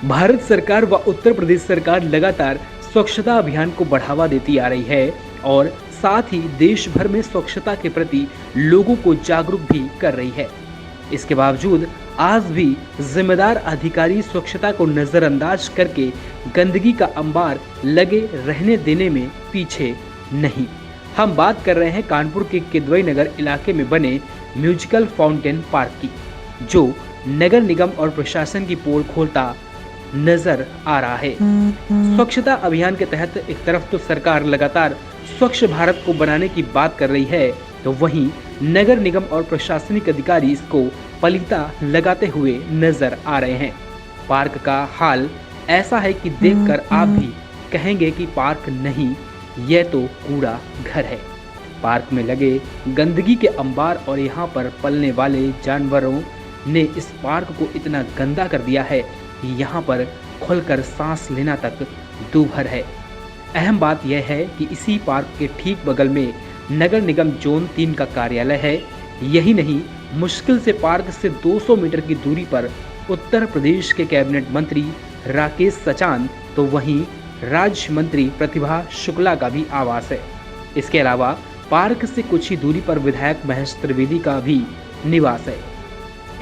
भारत सरकार व उत्तर प्रदेश सरकार लगातार स्वच्छता अभियान को बढ़ावा देती आ रही है और साथ ही देश भर में स्वच्छता के प्रति लोगों को जागरूक भी कर रही है। इसके बावजूद आज भी जिम्मेदार अधिकारी स्वच्छता को नजरअंदाज करके गंदगी का अंबार लगे रहने देने में पीछे नहीं। हम बात कर रहे हैं कानपुर के किदवई नगर इलाके में बने म्यूजिकल फाउंटेन पार्क की, जो नगर निगम और प्रशासन की पोल खोलता नजर आ रहा है। स्वच्छता अभियान के तहत एक तरफ तो सरकार लगातार स्वच्छ भारत को बनाने की बात कर रही है, तो वहीं नगर निगम और प्रशासनिक अधिकारी इसको पलीता लगाते हुए नजर आ रहे हैं। पार्क का हाल ऐसा है कि देखकर आप भी कहेंगे कि पार्क नहीं, यह तो कूड़ा घर है। पार्क में लगे गंदगी के अंबार और यहाँ पर पलने वाले जानवरों ने इस पार्क को इतना गंदा कर दिया है कि यहाँ पर खुलकर सांस लेना तक दूभर है। अहम बात यह है कि इसी पार्क के ठीक बगल में नगर निगम जोन 3 का कार्यालय है। यही नहीं, मुश्किल से पार्क से 200 मीटर की दूरी पर उत्तर प्रदेश के कैबिनेट मंत्री राकेश सचान तो वहीं राज्य मंत्री प्रतिभा शुक्ला का भी आवास है। इसके अलावा पार्क से कुछ ही दूरी पर विधायक महेश त्रिवेदी का भी निवास है।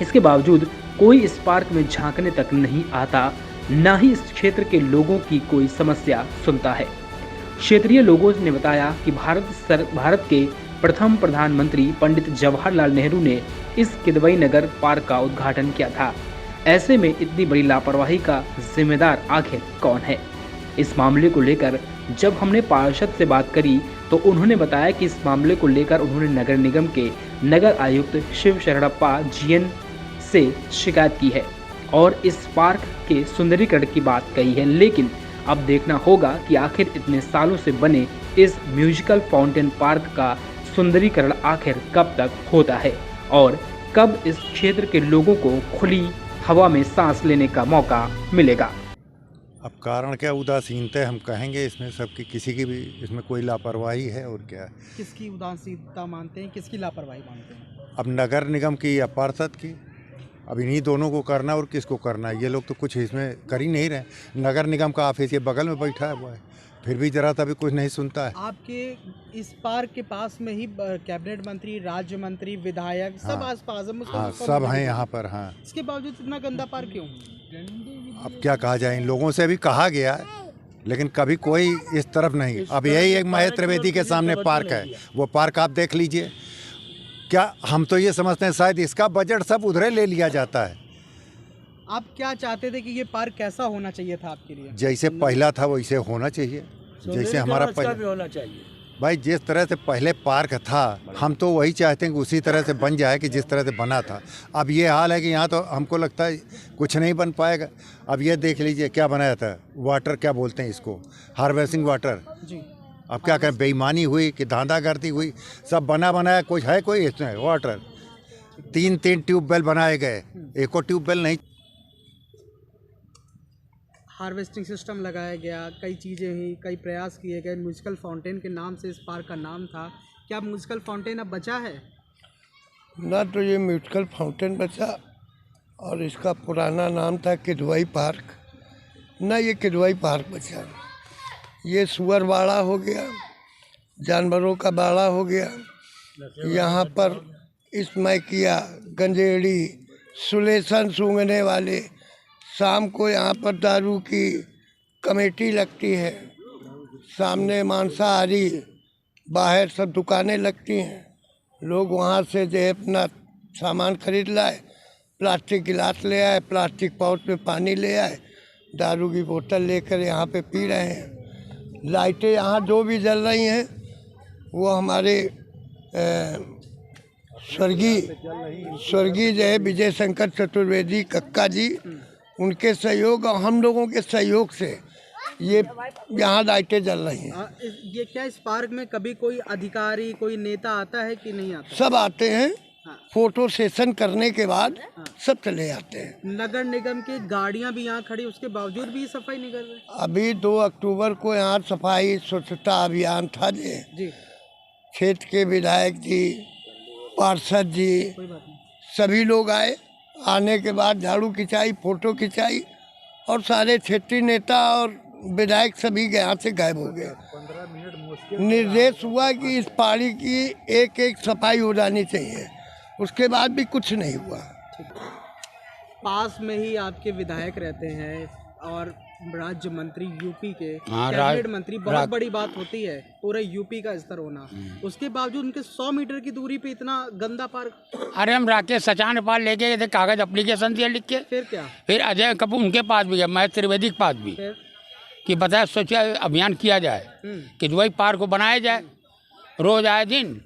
इसके बावजूद कोई इस पार्क में झांकने तक नहीं आता, न ही इस क्षेत्र के लोगों की कोई समस्या सुनता है। क्षेत्रीय लोगों ने बताया कि भारत के प्रथम प्रधानमंत्री पंडित जवाहरलाल नेहरू ने इस किदवई नगर पार्क का उद्घाटन किया था। ऐसे में इतनी बड़ी लापरवाही का जिम्मेदार आखिर कौन है? इस मामले को लेकर जब हमने पार्षद से बात करी तो उन्होंने बताया कि इस मामले को लेकर उन्होंने नगर निगम के नगर आयुक्त शिव शरणप्पा जीएन से शिकायत की है और इस पार्क के सुंदरीकरण की बात कही है। लेकिन अब देखना होगा कि आखिर इतने सालों से बने इस म्यूजिकल फाउंटेन पार्क का सुंदरीकरण आखिर कब तक होता है और कब इस क्षेत्र के लोगों को खुली हवा में सांस लेने का मौका मिलेगा। अब कारण क्या, उदासीनता हम कहेंगे इसमें, सबकी किसी की भी इसमें कोई लापरवाही है और क्या। किसकी उदासीनता मानते हैं, किसकी लापरवाही मानते हैं? अब नगर निगम की या पार्षद की, अब इन्हीं दोनों को करना और किसको करना है। ये लोग तो कुछ इसमें कर ही नहीं रहे। नगर निगम का ऑफिस ये बगल में बैठा है हुआ है, फिर भी जरा तभी कुछ नहीं सुनता है। आपके इस पार्क के पास में ही कैबिनेट मंत्री, राज्य मंत्री, विधायक सब हाँ, आस-पास है। हाँ, सब हैं यहाँ पर। हाँ, इसके बावजूद इतना गंदा पार्क क्यों? अब क्या कहा जाए, इन लोगों से भी कहा गया है लेकिन कभी कोई इस तरफ नहीं। अब यही एक महेश त्रिवेदी के सामने पार्क है, वो पार्क आप देख लीजिए। क्या हम तो ये समझते हैं शायद इसका बजट सब उधरे ले लिया जाता है। आप क्या चाहते थे कि ये पार्क कैसा होना चाहिए था आपके लिए? जैसे पहला था वैसे होना चाहिए, जैसे हमारा पहले होना चाहिए। भाई जिस तरह से पहले पार्क था हम तो वही चाहते हैं कि उसी तरह से बन जाए कि जिस तरह से बना था। अब ये हाल है कि यहाँ तो हमको लगता है कुछ नहीं बन पाएगा। अब ये देख लीजिए क्या बनाया था, वाटर क्या बोलते हैं इसको, हार्वेस्टिंग वाटर। जी, अब क्या करें, बेईमानी हुई कि धांधागर्दी हुई, सब बना बनाया कुछ है कोई इसमें वाटर। 3 ट्यूबवेल बनाए गए, एको ट्यूबवेल नहीं। हार्वेस्टिंग सिस्टम लगाया गया, कई चीज़ें हुई, कई प्रयास किए गए। म्यूजिकल फाउंटेन के नाम से इस पार्क का नाम था। क्या म्यूजिकल फाउंटेन अब बचा है? ना तो ये म्यूजिकल फाउंटेन बचा और इसका पुराना नाम था किदवई पार्क, ना ये किदवई पार्क बचा। ये सुअर बाड़ा हो गया, जानवरों का बाड़ा हो गया। यहाँ पर इसमें किया गंजेड़ी, सुलेसन सूंघने वाले, शाम को यहाँ पर दारू की कमेटी लगती है, सामने मांसाहारी, बाहर सब दुकानें लगती हैं। लोग वहाँ से जो है अपना सामान खरीद लाए, प्लास्टिक गिलास ले आए, प्लास्टिक पाउच में पानी ले आए, दारू की बोतल लेकर यहाँ पे पी रहे हैं। लाइटें यहाँ जो भी जल रही हैं वो हमारे स्वर्गीय जो है विजय शंकर चतुर्वेदी कक्का जी, उनके सहयोग और हम लोगों के सहयोग से ये यहाँ लाइटें जल रही हैं। ये क्या इस पार्क में कभी कोई अधिकारी, कोई नेता आता है कि नहीं आता? सब आते हैं, हाँ। फोटो सेशन करने के बाद सब चले जाते हैं। नगर निगम की गाड़ियां भी यहाँ खड़ी, उसके बावजूद भी सफाई नहीं कर रहे। अभी 2 अक्टूबर को यहाँ सफाई स्वच्छता अभियान था जी, क्षेत्र के विधायक जी, पार्षद जी, कोई बात नहीं। सभी लोग आए। आने के बाद झाड़ू खिंचाई, फोटो खिंचाई, और सारे क्षेत्रीय नेता और विधायक सभी यहाँ से गायब हो गए। निर्देश हुआ कि इस पहाड़ी की एक एक सफाई हो जानी चाहिए, उसके बाद भी कुछ नहीं हुआ। पास में ही आपके विधायक रहते हैं और राज्य मंत्री यूपी के हाँ, कैबिनेट मंत्री, बहुत बड़ी बात होती है पूरे यूपी का स्तर होना, उसके बावजूद उनके 100 मीटर की दूरी पे इतना गंदा पार्क। अरे हम राकेश सचान पास लेके गए थे, कागज एप्लीकेशन दिया लिख के। फिर क्या? फिर अजय कपूर उनके पास भी गया, महेश त्रिवेदी के पास भी, फिर कि बताया स्वच्छ अभियान किया जाए, कि वही पार्क को बनाया जाए। रोज आए दिन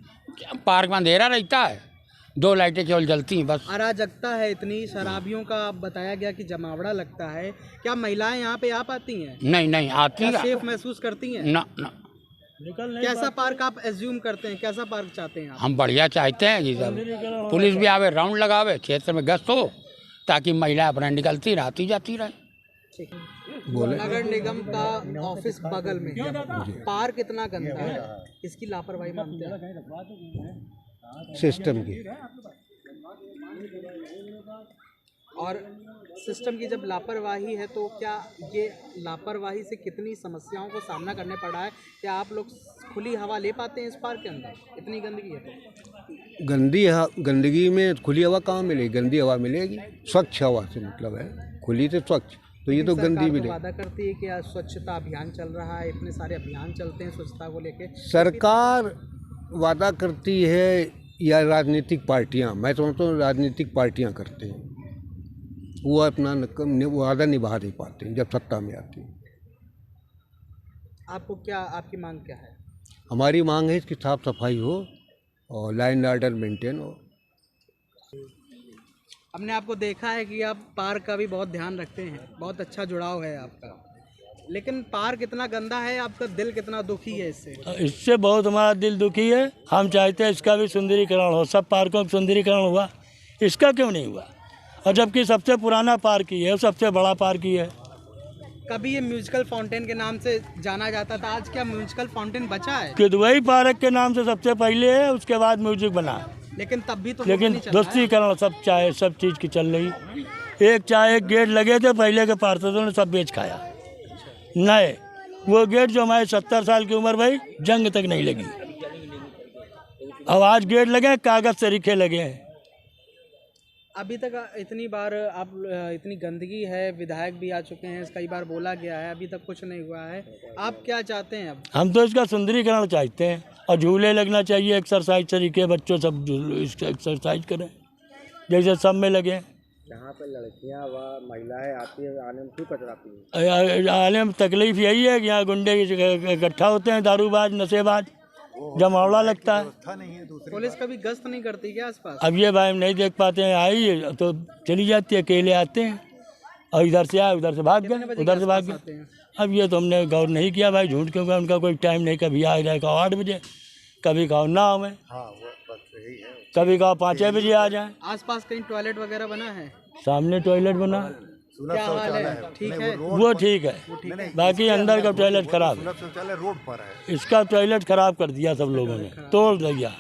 पार्क में अंधेरा रहता है, 2 लाइटें केवल जलती हैं बस। अराजकता है इतनी, शराबियों का बताया गया कि जमावड़ा लगता है। क्या महिलाएं यहाँ पे आ पाती हैं? नहीं नहीं आती। क्या सेफ महसूस करती हैं? ना ना, कैसा पार्क आप एज्यूम करते हैं, कैसा पार्क चाहते हैं आप? हम बढ़िया चाहते हैं कि सब पुलिस भी आवे, राउंड लगावे, क्षेत्र में गश्त हो, ताकि महिलाएं अपना निकलती आती जाती रहे। नगर निगम का ऑफिस बगल में, पार्क इतना गंदा है, इसकी लापरवाही मानते हैं? सिस्टम की और सिस्टम की जब लापरवाही है तो क्या ये लापरवाही से कितनी समस्याओं को सामना करने पड़ा है? क्या आप लोग खुली हवा ले पाते हैं इस पार्क के अंदर? इतनी गंदगी है तो। गंदगी में खुली हवा कहाँ मिलेगी? गंदी हवा मिलेगी। स्वच्छ हवा से मतलब है, खुली से स्वच्छ, तो ये तो गंदी मिलेगी। वादा करती है कि आज स्वच्छता अभियान चल रहा है, इतने सारे अभियान चलते हैं स्वच्छता को लेके। सरकार वादा करती है या राजनीतिक पार्टियां, मैं समझता हूँ राजनीतिक पार्टियां करते हैं, वो अपना वादा निभा नहीं पाते हैं जब सत्ता में आती है। आपको क्या, आपकी मांग क्या है? हमारी मांग है इसकी साफ सफाई हो और लाइन ऑर्डर मेंटेन हो। हमने आपको देखा है कि आप पार्क का भी बहुत ध्यान रखते हैं, बहुत अच्छा जुड़ाव है आपका, लेकिन पार्क इतना गंदा है, आपका दिल कितना दुखी है इससे? इससे बहुत हमारा दिल दुखी है। हम चाहते हैं इसका भी सुंदरीकरण हो, सब पार्कों का सुंदरीकरण हुआ, इसका क्यों नहीं हुआ? और जबकि सबसे पुराना पार्क ही है, सबसे बड़ा पार्क ही है। कभी ये म्यूजिकल फाउंटेन के नाम से जाना जाता था, आज क्या म्यूजिकल फाउंटेन बचा है? किदवई पार्क के नाम से सबसे पहले है, उसके बाद म्यूजिक बना, लेकिन तब भी तो लेकिन नहीं चल रहा है। दोस्तीकरण सब चाहे सब चीज़ की चल रही। एक चाहे एक गेट लगे थे, पहले के पार्षदों ने सब बेच खाया। नए वो गेट जो हमारे 70 साल की उम्र भाई जंग तक नहीं लगी, अब आज गेट लगे कागज से रिखे लगे हैं। अभी तक इतनी बार आप, इतनी गंदगी है, विधायक भी आ चुके हैं, कई बार बोला गया है, अभी तक कुछ नहीं हुआ है। आप क्या चाहते हैं अब? हम तो इसका सुंदरीकरण चाहते हैं और झूले लगना चाहिए, एक्सरसाइज तरीके, बच्चों सब इसका एक्सरसाइज करें जैसे सब में लगे। यहाँ पे लड़कियाँ व महिलाएं आती है, आने में क्यों कतराती हैं? आने में तकलीफ यही है कि यहाँ गुंडे इकट्ठा होते हैं, दारूबाज नशेबाज, जमावड़ा लगता है। पुलिस कभी गश्त नहीं करती क्या आसपास? अब ये भाई हम नहीं देख पाते हैं, आई तो चली जाती है, अकेले आते हैं और इधर से आए उधर से भाग गए, उधर से भाग गए। अब ये तो हमने गौर नहीं किया भाई, झूठ क्योंकि उनका कोई टाइम नहीं, कभी आ जाए कहो 8 बजे, कभी कहो 9 में, कभी कहो 5 बजे आ जाए। आसपास कहीं टॉयलेट वगैरह बना है? सामने टॉयलेट बना, क्या हाल है? ठीक है, वो ठीक है, बाकी अंदर का टॉयलेट खराब है। शौचालय रोड पर है। इसका टॉयलेट खराब कर दिया सब लोगों ने, तोड़ दिया।